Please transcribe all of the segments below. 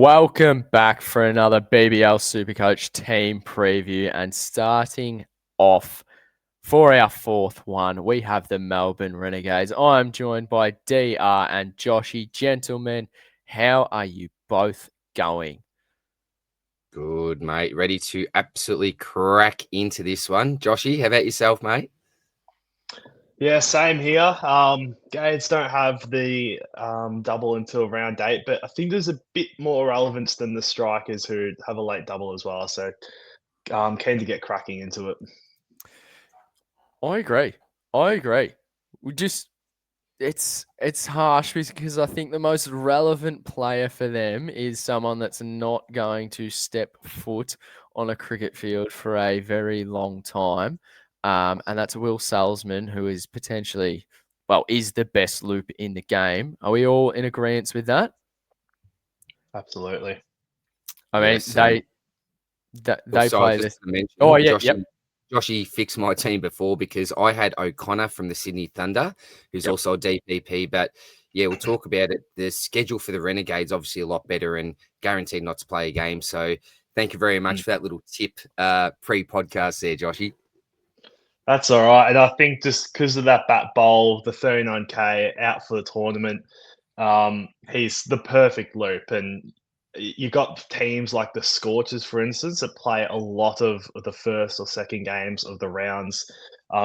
Welcome back for another BBL SuperCoach team preview. And starting off for our fourth one, we have the Melbourne Renegades. I'm joined by DR and Joshy. Gentlemen, how are you both going? Good, mate. Ready to absolutely crack into this one. Joshy, how about yourself, mate? Yeah, same here. Gades don't have the double until round 8, but I think there's a bit more relevance than the strikers who have a late double as well. So keen to get cracking into it. I agree. It's harsh because I think the most relevant player for them is someone that's not going to step foot on a cricket field for a very long time. And that's Will Salzman, who is is the best loop in the game. Are we all in agreement with that? Absolutely. I mean, Yes. they play this. To mention, Oh, yeah, yep. Joshy fixed my team before because I had O'Connor from the Sydney Thunder, who's also a DPP. But yeah, we'll talk about it. The schedule for the Renegades obviously a lot better and guaranteed not to play a game. So thank you very much for that little tip pre-podcast there, Joshy. That's all right. And I think just because of that bat bowl, the 39K out for the tournament, he's the perfect loop. And you got teams like the Scorchers, for instance, that play a lot of the first or second games of the rounds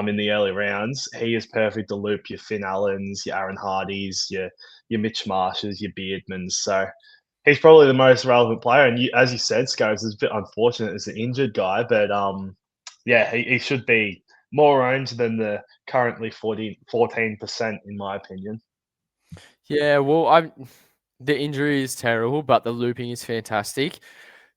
in the early rounds. He is perfect to loop your Finn Allens, your Aaron Hardys, your Mitch Marshes, your Beardmans. So he's probably the most relevant player. And as you said, Scobes, it's a bit unfortunate as an injured guy, but yeah, he should be more owned than the currently 14%, in my opinion. Yeah, well, the injury is terrible, but the looping is fantastic.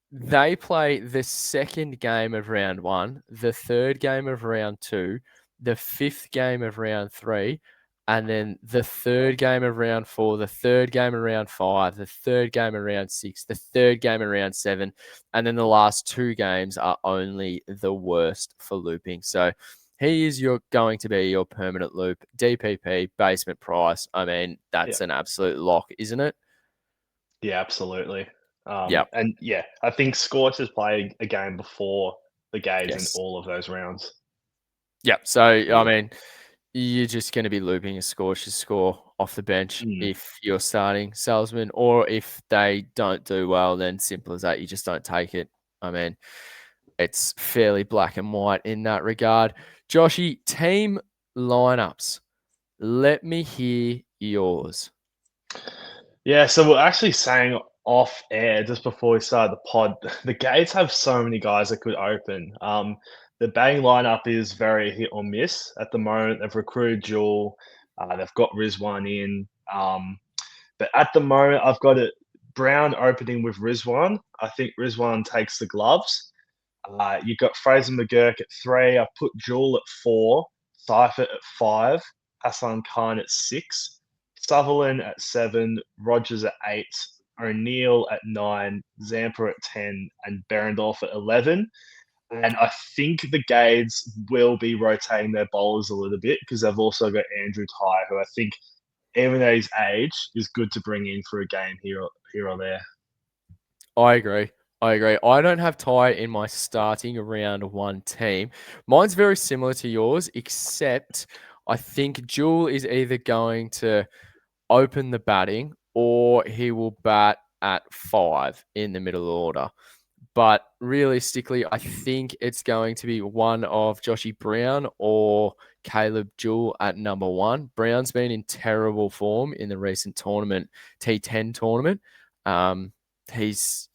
They play the second game of round 1, the third game of round 2, the fifth game of round 3, and then the third game of round 4, the third game of round 5, the third game of round 6, the third game of round 7, and then the last 2 games are only the worst for looping. So he is going to be your permanent loop, DPP, basement price. I mean, that's an absolute lock, isn't it? Yeah, absolutely. Yep. And yeah, I think Scorchers play a game before the Gades in Yes. all of those rounds. Yep. So, I mean, you're just going to be looping a score off the bench if you're starting Salzman, or if they don't do well, then simple as that, you just don't take it. I mean, it's fairly black and white in that regard. Joshy, team lineups. Let me hear yours. Yeah, so we're actually saying off air just before we started the pod, the Gates have so many guys that could open. The batting lineup is very hit or miss at the moment. They've recruited Jewel, they've got Rizwan in, but at the moment I've got it Brown opening with Rizwan. I think Rizwan takes the gloves. You've got Fraser McGurk at 3. I put Jewel at 4, Seifert at 5, Hassan Khan at 6, Sutherland at 7, Rogers at 8, O'Neill at 9, Zampa at 10, and Berendorf at 11. And I think the Gades will be rotating their bowlers a little bit because they've also got Andrew Ty, who I think, even though he's age, is good to bring in for a game here or there. I agree. I don't have Ty in my starting round 1 team. Mine's very similar to yours, except I think Jewel is either going to open the batting or he will bat at 5 in the middle order. But realistically, I think it's going to be one of Joshy Brown or Caleb Jewell at number 1. Brown's been in terrible form in the recent tournament, T10 tournament. He's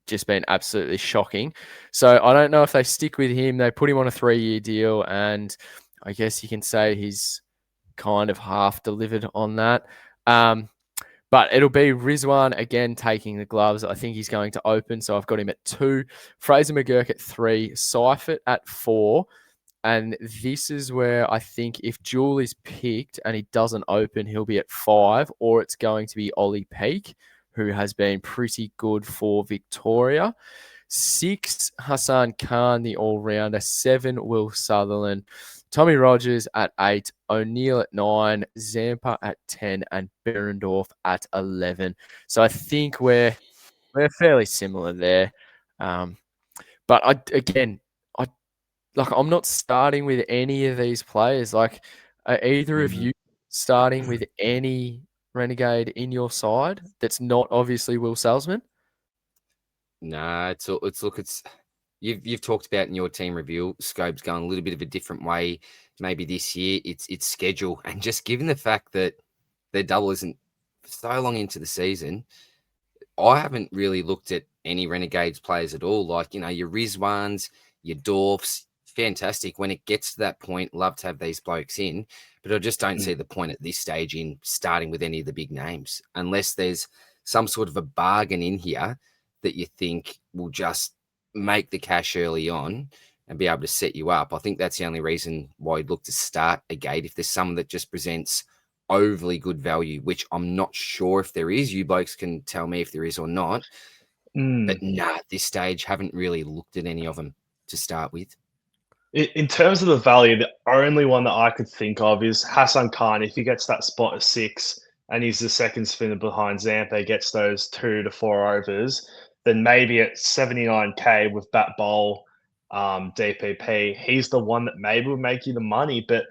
just been absolutely shocking. So I don't know if they stick with him. They put him on a 3-year deal, and I guess you can say he's kind of half delivered on that. But it'll be Rizwan again taking the gloves. I think he's going to open, so I've got him at 2. Fraser McGurk at 3. Seifert at 4. And this is where I think if Jewel is picked and he doesn't open, he'll be at 5, or it's going to be Ollie Peake, who has been pretty good for Victoria. 6, Hassan Khan, the all-rounder. 7, Will Sutherland. Tommy Rogers at 8, O'Neill at 9, Zampa at 10, and Berendorf at 11. So I think we're we're fairly similar there. But I'm not starting with any of these players. Like, are either of you starting with any Renegade in your side that's not obviously Will Salzman? Nah, it's you've talked about in your team review, Scobes going a little bit of a different way. Maybe this year it's schedule, and just given the fact that their double isn't so long into the season, I haven't really looked at any Renegades players at all. Like, your Rizwans, your Dorfs, fantastic. When it gets to that point, love to have these blokes in, but I just don't see the point at this stage in starting with any of the big names, unless there's some sort of a bargain in here that you think will just make the cash early on and be able to set you up. I think that's the only reason why I'd look to start a gate. If there's someone that just presents overly good value, which I'm not sure if there is. You blokes can tell me if there is or not. But at this stage, haven't really looked at any of them to start with. In terms of the value, the only one that I could think of is Hassan Khan. If he gets that spot at 6 and he's the second spinner behind Zampa, gets those 2 to 4 overs, then maybe at 79K with Bat Bowl, DPP, he's the one that maybe will make you the money. But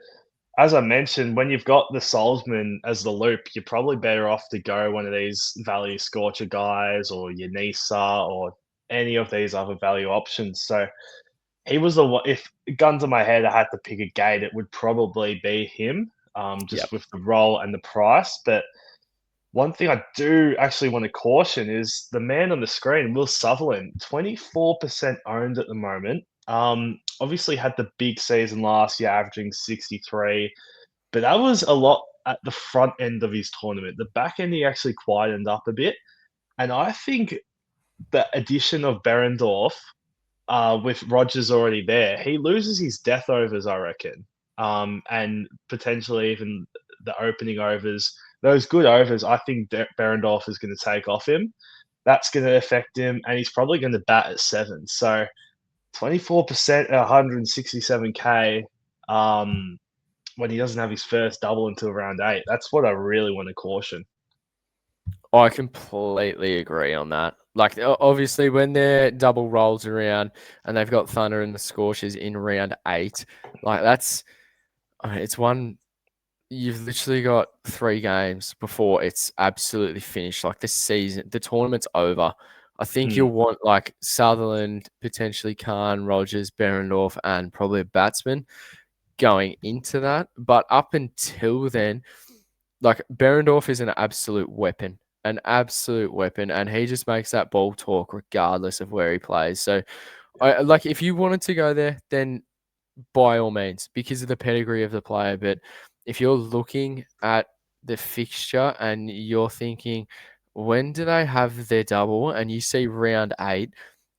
as I mentioned, when you've got the Salzman as the loop, you're probably better off to go one of these value scorcher guys or your Nisa or any of these other value options. So he was the one. If gun to my head, I had to pick a gate, it would probably be him, just with the role and the price. But one thing I do actually want to caution is the man on the screen, Will Sutherland, 24% owned at the moment. Obviously had the big season last year, averaging 63, but that was a lot at the front end of his tournament. The back end, he actually quietened up a bit. And I think the addition of Berendorf, with Rogers already there, he loses his death overs, I reckon, and potentially even the opening overs. Those good overs, I think Berendorf is going to take off him. That's going to affect him, and he's probably going to bat at 7. So 24% at 167K, when he doesn't have his first double until round 8. That's what I really want to caution. I completely agree on that. Like, obviously, when their double rolls around and they've got Thunder and the Scorchers in round 8, like it's one. You've literally got 3 games before it's absolutely finished. Like, the tournament's over. I think you'll want like Sutherland, potentially Khan, Rogers, Berendorf, and probably a batsman going into that. But up until then, like, Berendorf is an absolute weapon, and he just makes that ball talk regardless of where he plays. So, like, if you wanted to go there, then by all means, because of the pedigree of the player. But if you're looking at the fixture and you're thinking, when do they have their double, and you see round 8,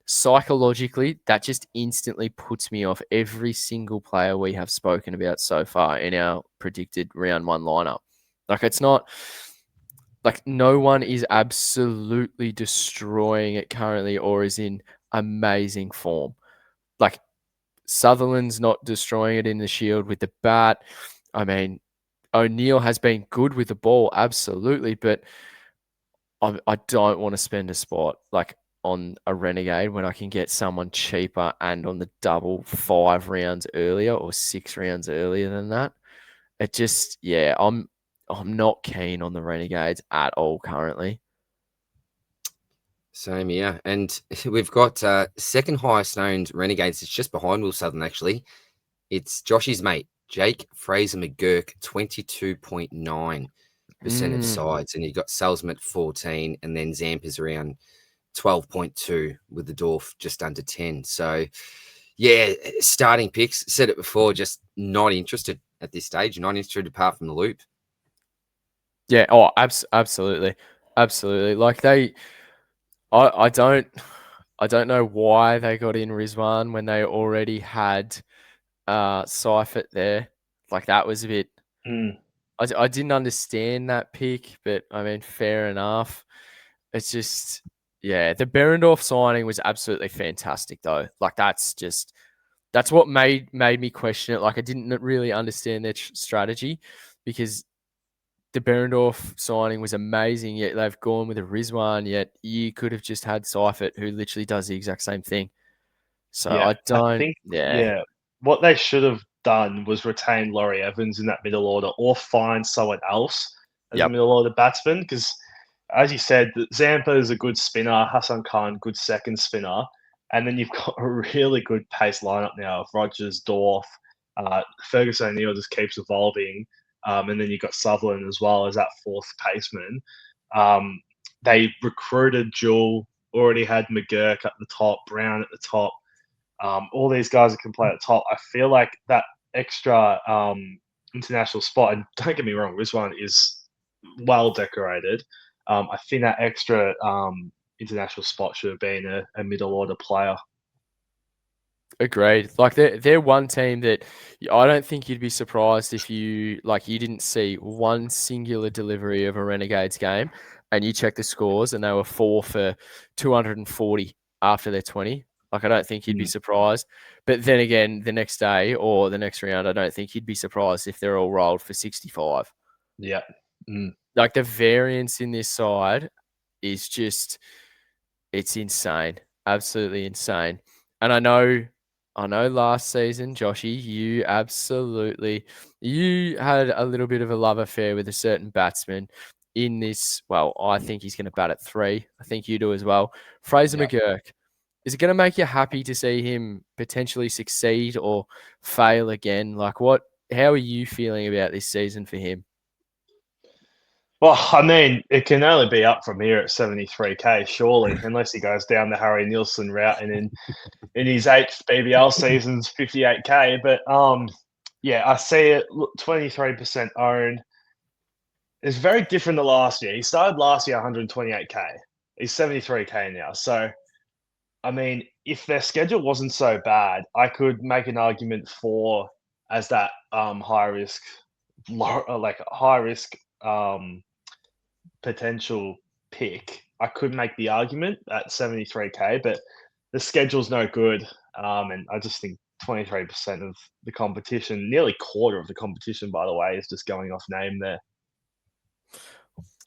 psychologically, that just instantly puts me off every single player we have spoken about so far in our predicted round 1 lineup. Like, it's not like no one is absolutely destroying it currently or is in amazing form. Like, Sutherland's not destroying it in the Shield with the bat. I mean, O'Neill has been good with the ball, absolutely, but I don't want to spend a spot like on a Renegade when I can get someone cheaper and on the double 5 rounds earlier or 6 rounds earlier than that. It just, I'm not keen on the Renegades at all currently. Same here. And we've got second highest owned Renegades. It's just behind Will Southern, actually. It's Joshy's mate, Jake Fraser McGurk, 22.9% of sides. And you've got Salzman at 14, and then Zampa's around 12.2 with the Dorf just under 10. So, yeah, starting picks, said it before, just not interested at this stage. Not interested apart from the loop. Yeah, absolutely. Absolutely. Like, I don't know why they got in Rizwan when they already had Seifert there. Like, that was a bit. I didn't understand that pick, but I mean, fair enough. It's just, the Berendorf signing was absolutely fantastic, though. Like, that's what made me question it. Like, I didn't really understand their strategy, because the Berendorf signing was amazing, yet they've gone with a Rizwan, yet you could have just had Seifert, who literally does the exact same thing. So Yeah, I I don't, think yeah, what they should have done was retain Laurie Evans in that middle order, or find someone else as a yep, middle order batsman. Because, as you said, Zampa is a good spinner, Hassan Khan good second spinner, and then you've got a really good pace lineup now of Rogers, Dorf, Ferguson O'Neill just keeps evolving, and then you've got Sutherland as well as that fourth paceman. Um, they recruited Jewel, already had McGurk at the top, Brown at the top. All these guys that can play at top. I feel like that extra international spot, and don't get me wrong, this one is well decorated. I think that extra international spot should have been a middle order player. agreed. Like they're one team that I don't think you'd be surprised if you didn't see one singular delivery of a Renegades game, and you check the scores and they were 4 for 240 after their 20. Like I don't think you'd be Mm, surprised. But then again, the next day or the next round, I don't think you'd be surprised if they're all rolled for 65. yeah. Mm, Like the variance in this side is just it's insane. Absolutely insane. And I know last season, Joshy, you had a little bit of a love affair with a certain batsman in this. Well, I think he's going to bat at 3. I think you do as well. Fraser yeah. McGurk. Is it going to make you happy to see him potentially succeed or fail again? How are you feeling about this season for him? Well, I mean, it can only be up from here at 73K, surely, unless he goes down the Harry Nielsen route and in his 8th BBL season's 58K. But yeah, I see it. 23% owned. It's very different to last year. He started last year 128K. He's 73K now. So, I mean, if their schedule wasn't so bad, I could make an argument for as that high risk, like high risk potential pick. I could make the argument at 73K, but the schedule's no good. And I just think 23% of the competition, nearly quarter of the competition, by the way, is just going off name there.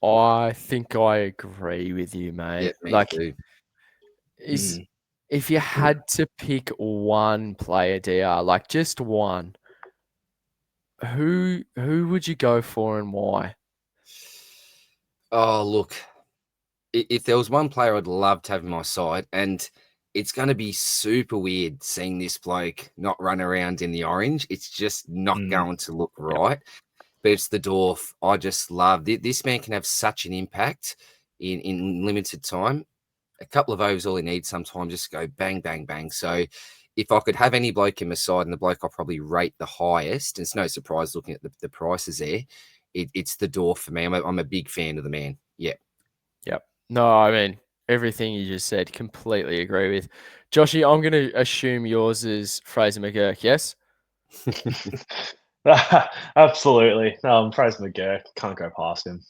I think I agree with you, Yeah, mate. me Like, too. is Mm. if you had to pick one player, DR, like just one, who would you go for and why? Oh, look, if there was one player I'd love to have in my side, and it's going to be super weird seeing this bloke not run around in the orange. It's just not Mm. going to look Yep. right. But it's the Dwarf. I just love this man can have such an impact in limited time. A couple of overs all he needs sometimes, just go bang, bang, bang. So if I could have any bloke in my side and the bloke I'll probably rate the highest, and it's no surprise looking at the prices there, it's the Dwarf for me. I'm a big fan of the man. Yeah. Yep. No, I mean everything you just said, completely agree with. Joshy, I'm going to assume yours is Fraser McGurk. Yes. Absolutely. Fraser McGurk, can't go past him.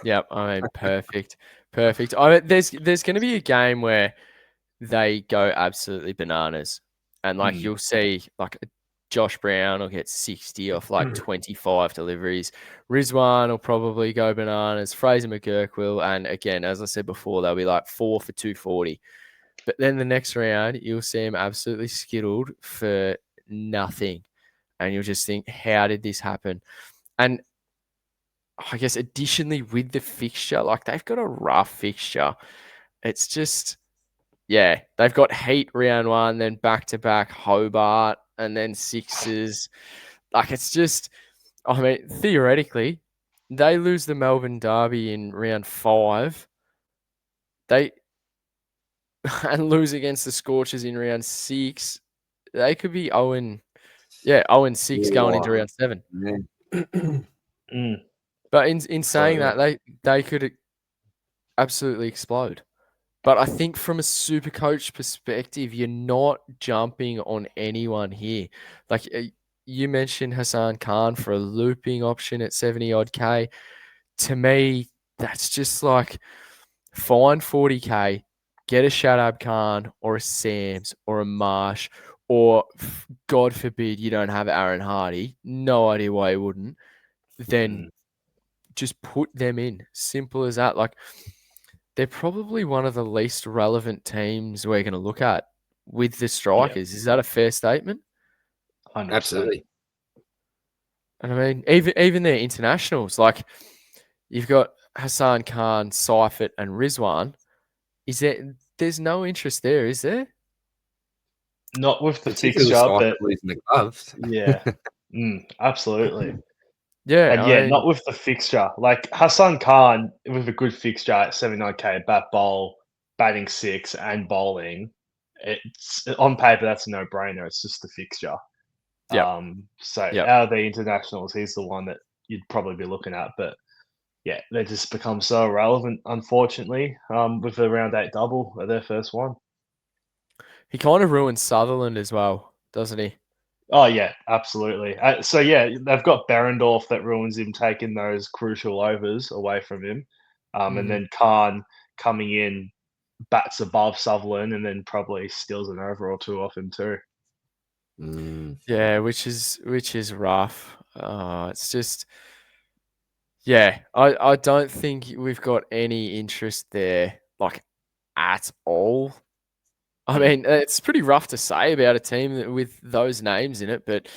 Yep. I mean, perfect, perfect. I mean, there's going to be a game where they go absolutely bananas. And Mm. you'll see Josh Brown will get 60 off 25 deliveries. Rizwan will probably go bananas. Fraser McGurk will. And again, as I said before, they'll be 4 for 240. But then the next round, you'll see him absolutely skittled for nothing. And you'll just think, how did this happen? And I guess additionally with the fixture, they've got a rough fixture. It's just yeah, they've got Heat round 1, then back-to-back Hobart, and then Sixers. It's just, I mean, theoretically, they lose the Melbourne Derby in round 5. They and lose against the Scorchers in round 6. They could be 0-6 going into Wow. round 7. Man. Mm. But in saying So that, they could absolutely explode. But I think from a super coach perspective, you're not jumping on anyone here. You mentioned Hassan Khan for a looping option at 70 odd K. To me, that's just find 40K, get a Shadab Khan or a Sams or a Marsh, or God forbid you don't have Aaron Hardy. No idea why you wouldn't. Then mm. just put them in. Simple as that. Like, they're probably one of the least relevant teams we're going to look at with the strikers. Is that a fair statement? 100%. Absolutely. And I mean, even their internationals, like you've got Hassan Khan, Seifert, and Rizwan. There's no interest there, is there? Not with the Particularly with fixture, Cypher but losing the gloves. yeah, absolutely. Yeah, And I mean, not with the fixture. Like Hassan Khan with a good fixture at 79k, bat bowl, batting 6, and bowling. It's on paper that's a no-brainer. It's just the fixture. yeah, So yeah. out of the internationals, he's the one that you'd probably be looking at. But yeah, they just become so irrelevant, unfortunately. With the round 8 double at their first one. He kind of ruins Sutherland as well, doesn't he? Oh yeah, absolutely. So yeah, they've got Berendorf that ruins him taking those crucial overs away from him, and then Khan coming in, bats above Sutherland, and then probably steals an over or two off him too. Yeah, which is rough. It's just, yeah, I don't think we've got any interest there, like at all. I mean, it's pretty rough to say about a team with those names in it, but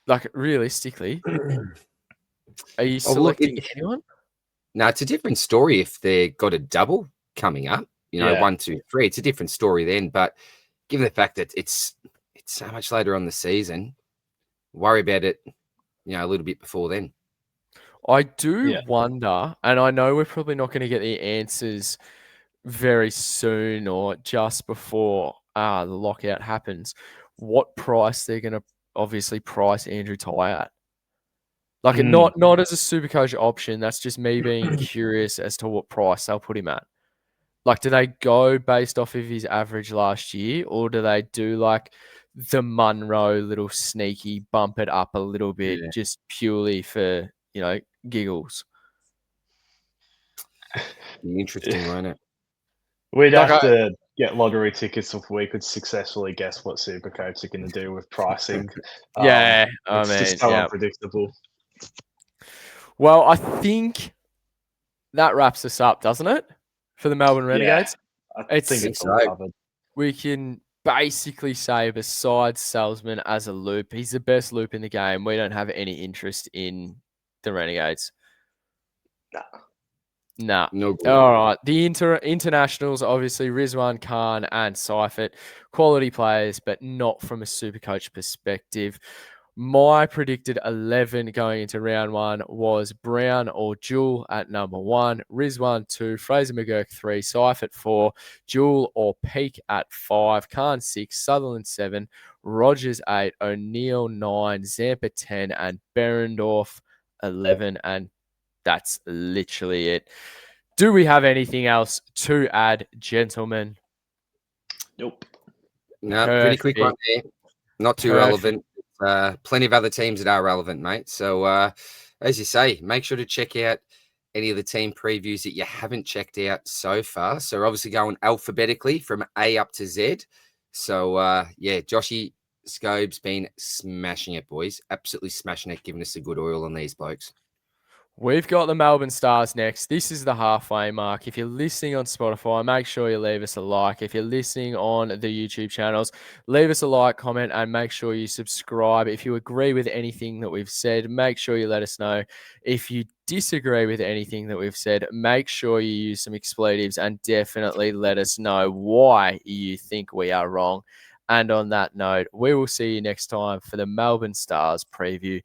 like realistically, are you Oh, look, selecting anyone? now it's a different story if they've got a double coming up. Yeah. 1, 2, 3. It's a different story then. But given the fact that it's so much later on the season, worry about it, a little bit before then. I do Yeah. wonder, and I know we're probably not going to get the answers very soon or just before the lockout happens, what price they're going to obviously price Andrew Tye at. Like not as a Supercoach option. That's just me being curious as to what price they'll put him at. Like, do they go based off of his average last year, or do they do like the Munro little sneaky bump it up a little bit just purely for, giggles? Be interesting, won't it? We'd Like have to get lottery tickets if we could successfully guess what Supercoach are going to do with pricing. Yeah, I It's just mean, so yeah. unpredictable. Well, I think that wraps us up, doesn't it? For the Melbourne Renegades. I think it's all covered. We can basically say, besides Salzman as a loop, he's the best loop in the game. We don't have any interest in the Renegades. Nah. No good. All right. The internationals, obviously, Rizwan Khan and Seifert, quality players, but not from a Supercoach perspective. My predicted 11 going into round 1 was Brown or Jewell at number 1, Rizwan 2, Fraser McGurk 3, Seifert 4, Jewell or Peak at 5, Khan 6, Sutherland 7, Rogers 8, O'Neill 9, Zampa 10, and Berendorf 11. And that's literally it. Do we have anything else to add, gentlemen? Nope. No, pretty quick one there. Not too relevant. Plenty of other teams that are relevant, mate. So, as you say, make sure to check out any of the team previews that you haven't checked out so far. So, we're obviously going alphabetically from A up to Z. So, Joshy, Scobes been smashing it, boys. Absolutely smashing it, giving us a good oil on these blokes. We've got the Melbourne Stars next. This is the halfway mark. If you're listening on Spotify, make sure you leave us a like. If you're listening on the YouTube channels, leave us a like, comment, and make sure you subscribe. If you agree with anything that we've said, make sure you let us know. If you disagree with anything that we've said, make sure you use some expletives and definitely let us know why you think we are wrong. And on that note, we will see you next time for the Melbourne Stars preview.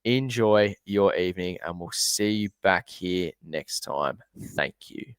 Enjoy your evening, and we'll see you back here next time. Thank you.